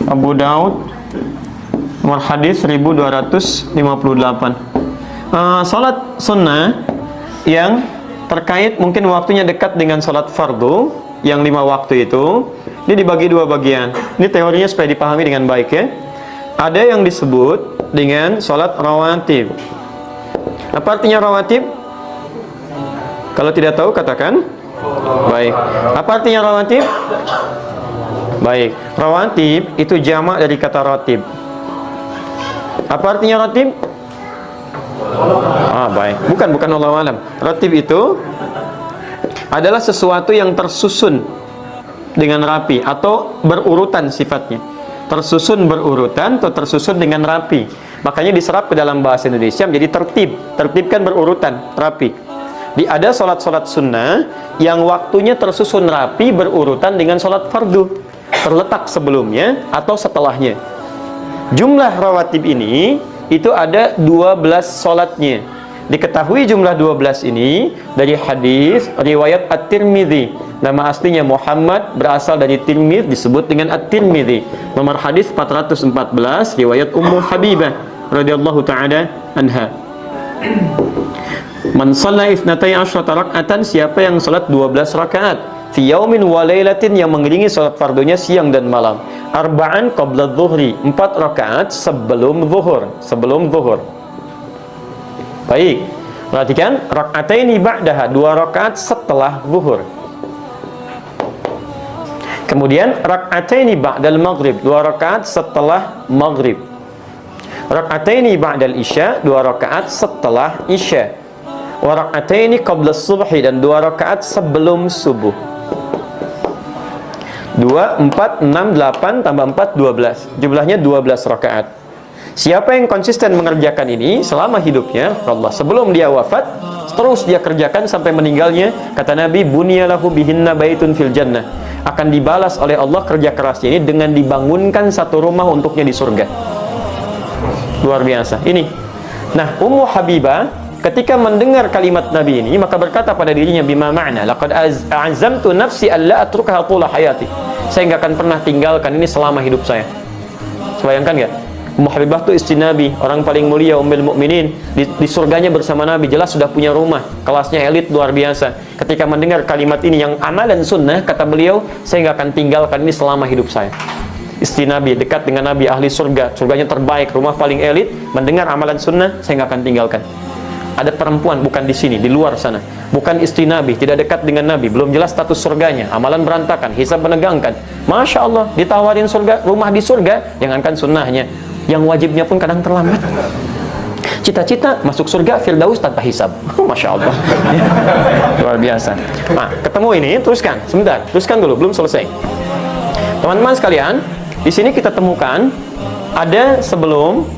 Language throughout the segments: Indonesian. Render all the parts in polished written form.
Abu Daud, nomor hadis 1258. Salat sunnah yang terkait mungkin waktunya dekat dengan salat fardu yang 5 waktu itu, ini dibagi 2 bagian. Ini teorinya supaya dipahami dengan baik ya. Ada yang disebut dengan salat rawatib. Apa artinya rawatib? Kalau tidak tahu katakan. Baik. Apa artinya rawatib? Baik. Rawatib itu jamak dari kata ratib. Apa artinya ratib? Baik. Bukan Allahu alam. Ratib itu adalah sesuatu yang tersusun dengan rapi atau berurutan sifatnya. Tersusun berurutan atau tersusun dengan rapi. Makanya diserap ke dalam bahasa Indonesia menjadi tertib. Tertib kan berurutan, rapi. Ada solat-solat sunnah yang waktunya tersusun rapi berurutan dengan solat fardu, terletak sebelumnya atau setelahnya. Jumlah rawatib ini itu ada 12 solatnya. Diketahui jumlah 12 ini dari hadis riwayat At-Tirmidzi. Nama aslinya Muhammad, berasal dari Tirmidz, disebut dengan At-Tirmidzi. Nomor hadis 414 riwayat Ummu Habibah radhiyallahu taala anha. Man shalla 12 raka'atan, siapa yang salat 12 rakaat fi yaumin wa lailatin, yang mengiringi salat fardunya siang dan malam. Arba'an qabla dhuhri, 4 rakaat sebelum zuhur. Baik. Perhatikan, raka'ataini ba'daha, 2 rakaat setelah zuhur. Kemudian raka'ataini ba'dal maghrib, 2 rakaat setelah maghrib. Raka'ataini ba'dal isya, 2 rakaat setelah isya. Wa raka'ataini qabla subhi, dan 2 rakaat sebelum subuh. 2, 4, 6, 8 tambah 4, 12. Jumlahnya 12 rakaat. Siapa yang konsisten mengerjakan ini selama hidupnya, Allah, sebelum dia wafat, terus dia kerjakan sampai meninggalnya, kata Nabi, bunyalahu bihinna baitun fil jannah, akan dibalas oleh Allah kerja kerasnya ini dengan dibangunkan satu rumah untuknya di surga. Luar biasa. Ini. Nah, Ummu Habibah ketika mendengar kalimat Nabi ini, maka berkata pada dirinya, bima ma'na laqad azamtu nafsi alla atrukaha tula hayati, saya nggak akan pernah tinggalkan ini selama hidup saya. Bayangkan nggak? Ummu Habibah itu istri Nabi, orang paling mulia, ummul mukminin, di surganya bersama Nabi, jelas sudah punya rumah, kelasnya elit luar biasa. Ketika mendengar kalimat ini yang amalan sunnah, kata beliau, saya nggak akan tinggalkan ini selama hidup saya. Istri Nabi, dekat dengan Nabi, ahli surga, surganya terbaik, rumah paling elit, mendengar amalan sunnah, saya nggak akan tinggalkan. Ada perempuan, bukan di sini, di luar sana, bukan istri Nabi, tidak dekat dengan Nabi, belum jelas status surganya, amalan berantakan, hisab menegangkan. Masya Allah, ditawarin surga, rumah di surga, jangankan sunnahnya, yang wajibnya pun kadang terlambat. Cita-cita masuk surga Firdaus tanpa hisab. Masya Allah. Luar biasa. Nah, ketemu ini, teruskan, sebentar, teruskan dulu, belum selesai. Teman-teman sekalian, di sini kita temukan ada sebelum,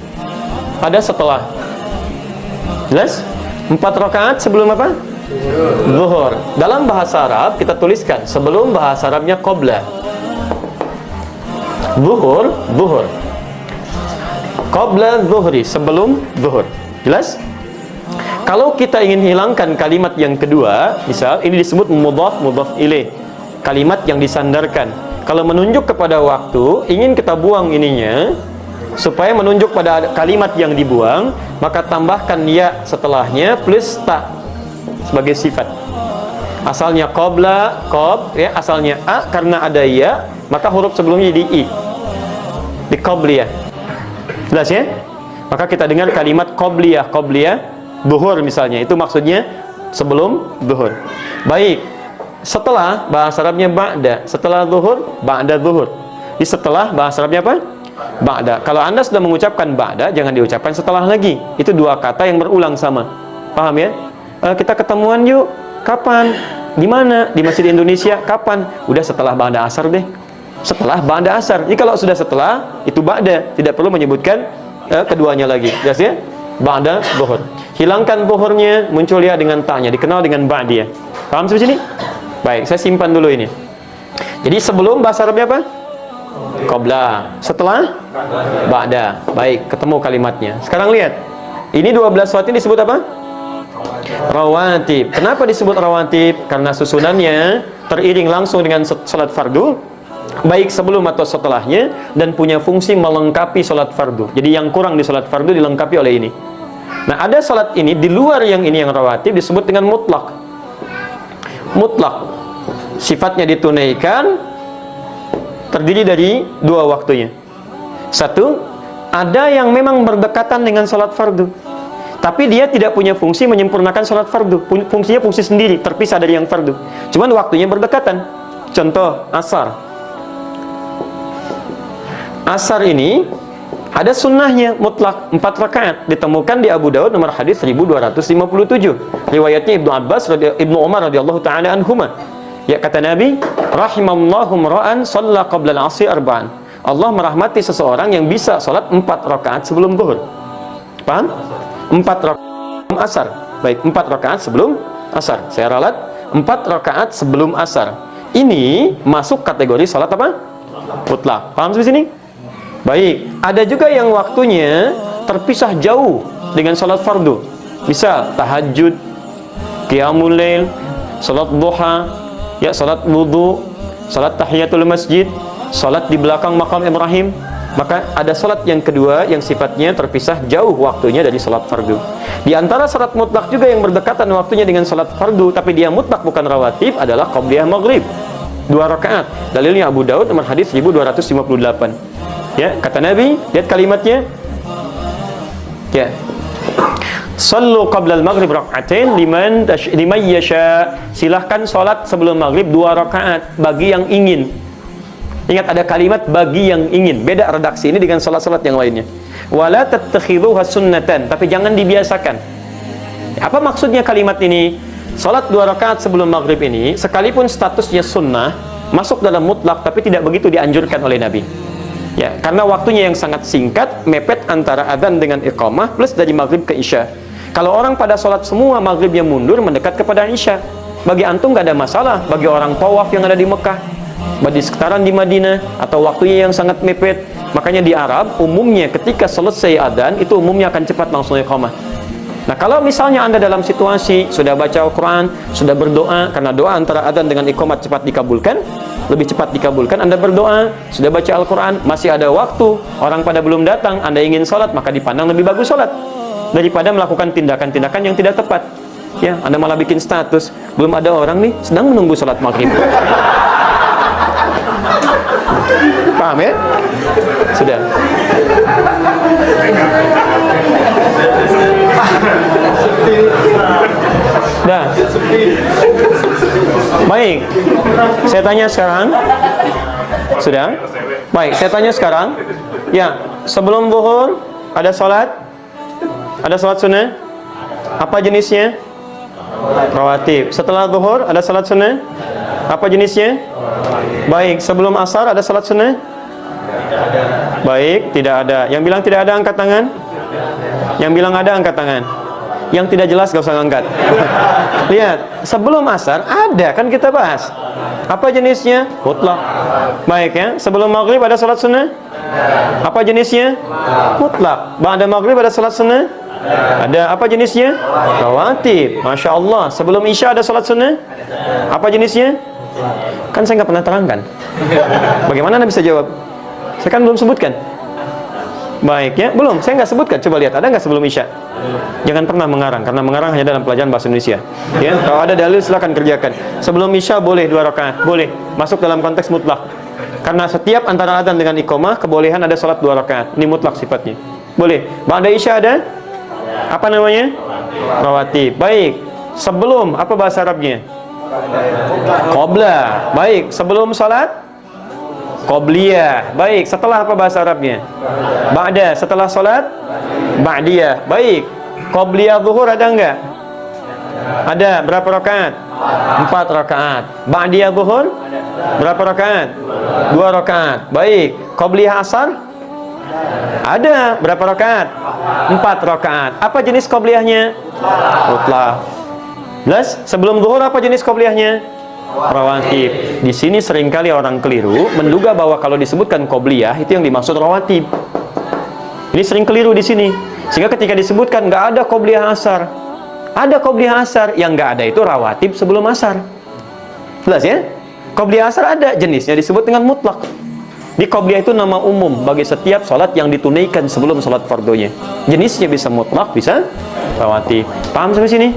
ada setelah. Jelas? 4 rakaat sebelum apa? Zuhur. Dalam bahasa Arab kita tuliskan sebelum, bahasa Arabnya qabla. Zuhur. Qabla zuhri, sebelum zuhur. Jelas? Kalau kita ingin hilangkan kalimat yang kedua, misal ini disebut mudhaf ilaih, kalimat yang disandarkan. Kalau menunjuk kepada waktu, ingin kita buang ininya, supaya menunjuk pada kalimat yang dibuang, maka tambahkan ya setelahnya plus ta sebagai sifat. Asalnya qabla, ya, asalnya a, karena ada ya, maka huruf sebelumnya jadi i. Di qabliyah. Jelas ya? Maka kita dengar kalimat qabliyah zuhur misalnya, itu maksudnya sebelum zuhur. Baik. Setelah, bahasa Arabnya ba'da. Setelah zuhur, ba'da zuhur. Di setelah, bahasa Arabnya apa? Ba'da. Kalau Anda sudah mengucapkan ba'da, jangan diucapkan setelah lagi. Itu 2 kata yang berulang sama. Paham ya? Kita ketemuan yuk. Kapan? Di mana? Di Masjid Indonesia. Kapan? Udah setelah ba'da asar deh. Setelah ba'da asar. Jadi kalau sudah setelah, itu ba'da. Tidak perlu menyebutkan keduanya lagi. Jelas ya? Ba'da zuhur. Hilangkan zuhurnya, muncul ya dengan ta'nya. Dikenal dengan ba'diyah. Paham sampai sini? Baik, saya simpan dulu ini. Jadi sebelum, bahasa Arabnya apa? Qabla. Setelah? Ba'da. Baik, ketemu kalimatnya. Sekarang lihat. Ini 12 waktu disebut apa? Rawatib. Kenapa disebut rawatib? Karena susunannya teriring langsung dengan salat fardu. baik sebelum atau setelahnya, dan punya fungsi melengkapi sholat fardu. Jadi yang kurang di sholat fardu dilengkapi oleh ini. Nah, ada sholat ini di luar yang ini yang rawatib disebut dengan mutlak. Mutlak sifatnya ditunaikan, terdiri dari dua waktunya. Satu, ada yang memang berdekatan dengan sholat fardu, tapi dia tidak punya fungsi menyempurnakan sholat fardu. Fungsinya fungsi sendiri, terpisah dari yang fardu. Cuman waktunya berdekatan. Contoh, asar. Asar ini ada sunnahnya mutlak 4 rakaat. Ditemukan di Abu Daud nomor hadis 1257. Riwayatnya Ibnu Umar radhiyallahu taala anhuma. Ya, kata Nabi, rahimallahu ra'an shalla qabla al-'asri arba'an. Allah merahmati seseorang yang bisa salat 4 rakaat sebelum zuhur. Paham? 4 rakaat asar. Baik, 4 rakaat sebelum asar. Saya ralat 4 rakaat sebelum asar. Ini masuk kategori salat apa? Mutlak. Paham sampai sini? Baik, ada juga yang waktunya terpisah jauh dengan salat fardu. Misal tahajud, qiyamul lail, salat duha, ya salat wudu, salat tahiyatul masjid, salat di belakang makam Ibrahim. Maka ada salat yang kedua yang sifatnya terpisah jauh waktunya dari salat fardu. Di antara salat mutlak juga yang berdekatan waktunya dengan salat fardu tapi dia mutlak bukan rawatib adalah qabliyah maghrib, 2 rakaat. Dalilnya Abu Daud nomor hadis 1258. Ya, kata Nabi, lihat kalimatnya. Ya. Sallu qabla al-maghrib rak'atain liman yasha. Silahkan salat sebelum maghrib 2 rakaat bagi yang ingin. Ingat ada kalimat bagi yang ingin. Beda redaksi ini dengan salat-salat yang lainnya. Wala tattakhidhuha sunnatan, tapi jangan dibiasakan. Apa maksudnya kalimat ini? Salat 2 rakaat sebelum maghrib ini sekalipun statusnya sunnah, masuk dalam mutlak tapi tidak begitu dianjurkan oleh Nabi. Ya, karena waktunya yang sangat singkat, mepet antara adzan dengan iqamah plus dari maghrib ke isya. Kalau orang pada sholat semua maghribnya mundur mendekat kepada isya, bagi antum nggak ada masalah. Bagi orang tawaf yang ada di Mekah, bagi sekitaran di Madinah, atau waktunya yang sangat mepet, makanya di Arab umumnya ketika selesai adzan itu umumnya akan cepat langsung iqamah. Nah, kalau misalnya Anda dalam situasi sudah baca Al-Quran, sudah berdoa, karena doa antara adzan dengan iqamat cepat dikabulkan, lebih cepat dikabulkan. Anda berdoa, sudah baca Al-Quran, masih ada waktu, orang pada belum datang, Anda ingin sholat, maka dipandang lebih bagus sholat daripada melakukan tindakan-tindakan yang tidak tepat. Ya, Anda malah bikin status, belum ada orang nih, sedang menunggu sholat maghrib. Paham ya? Sudah. Dah. Baik. Saya tanya sekarang. Sudah? Baik, saya tanya sekarang. Ya, sebelum zuhur ada sholat? Ada sholat sunnah? Apa jenisnya? Rawatib. Setelah zuhur ada sholat sunnah? Apa jenisnya? Baik, sebelum asar ada sholat sunnah? Baik, tidak ada. Yang bilang tidak ada angkat tangan? Yang bilang ada angkat tangan? Yang tidak jelas gak usah ngangkat. Lihat, sebelum asar ada, kan kita bahas. Apa jenisnya? Mutlak. Baik ya, sebelum maghrib ada salat sunnah? Apa jenisnya? Mutlak. Ba'da maghrib ada salat sunnah? Ada. Apa jenisnya? Rawatib. Masya Allah. Sebelum isya ada salat sunnah? Apa jenisnya? Kan saya nggak pernah terangkan. Bagaimana Anda bisa jawab? Saya kan belum sebutkan. Baik ya, belum. Saya nggak sebutkan. Coba lihat, ada nggak sebelum isya? Jangan pernah mengarang, karena mengarang hanya dalam pelajaran bahasa Indonesia. Ya, kalau ada dalil silakan kerjakan. Sebelum isya boleh 2 rakaat, boleh. Masuk dalam konteks mutlak. Karena setiap antara adzan dengan iqamah kebolehan ada salat 2 rakaat. Ini mutlak sifatnya. Boleh. Ba'da isya ada? Apa namanya? Rawatib. Baik. Sebelum apa bahasa Arabnya? Qabla. Baik. Sebelum salat? Qabliyah. Baik, setelah apa bahasa Arabnya? Ba'da. Setelah salat? Ba'diyah. Baik. Qabliyah zuhur ada enggak? Ada. Berapa rakaat? 4 rakaat. Ba'diyah zuhur? Berapa rakaat? 2 rakaat. Baik. Qabliyah asar? Ada. Berapa rakaat? 4 rakaat. Apa jenis qabliyahnya? Mutlak. Jelas? Sebelum zuhur apa jenis qabliyahnya? Rawatib. Di sini seringkali orang keliru menduga bahwa kalau disebutkan qobliyah itu yang dimaksud rawatib. Ini sering keliru di sini. Sehingga ketika disebutkan nggak ada qobliyah asar, ada qobliyah asar, yang nggak ada itu rawatib sebelum asar. Jelas ya? Qobliyah asar ada, jenisnya disebut dengan mutlak. Di qobliyah itu nama umum bagi setiap sholat yang ditunaikan sebelum sholat fardunya. Jenisnya bisa mutlak, bisa rawatib. Paham sampai sini?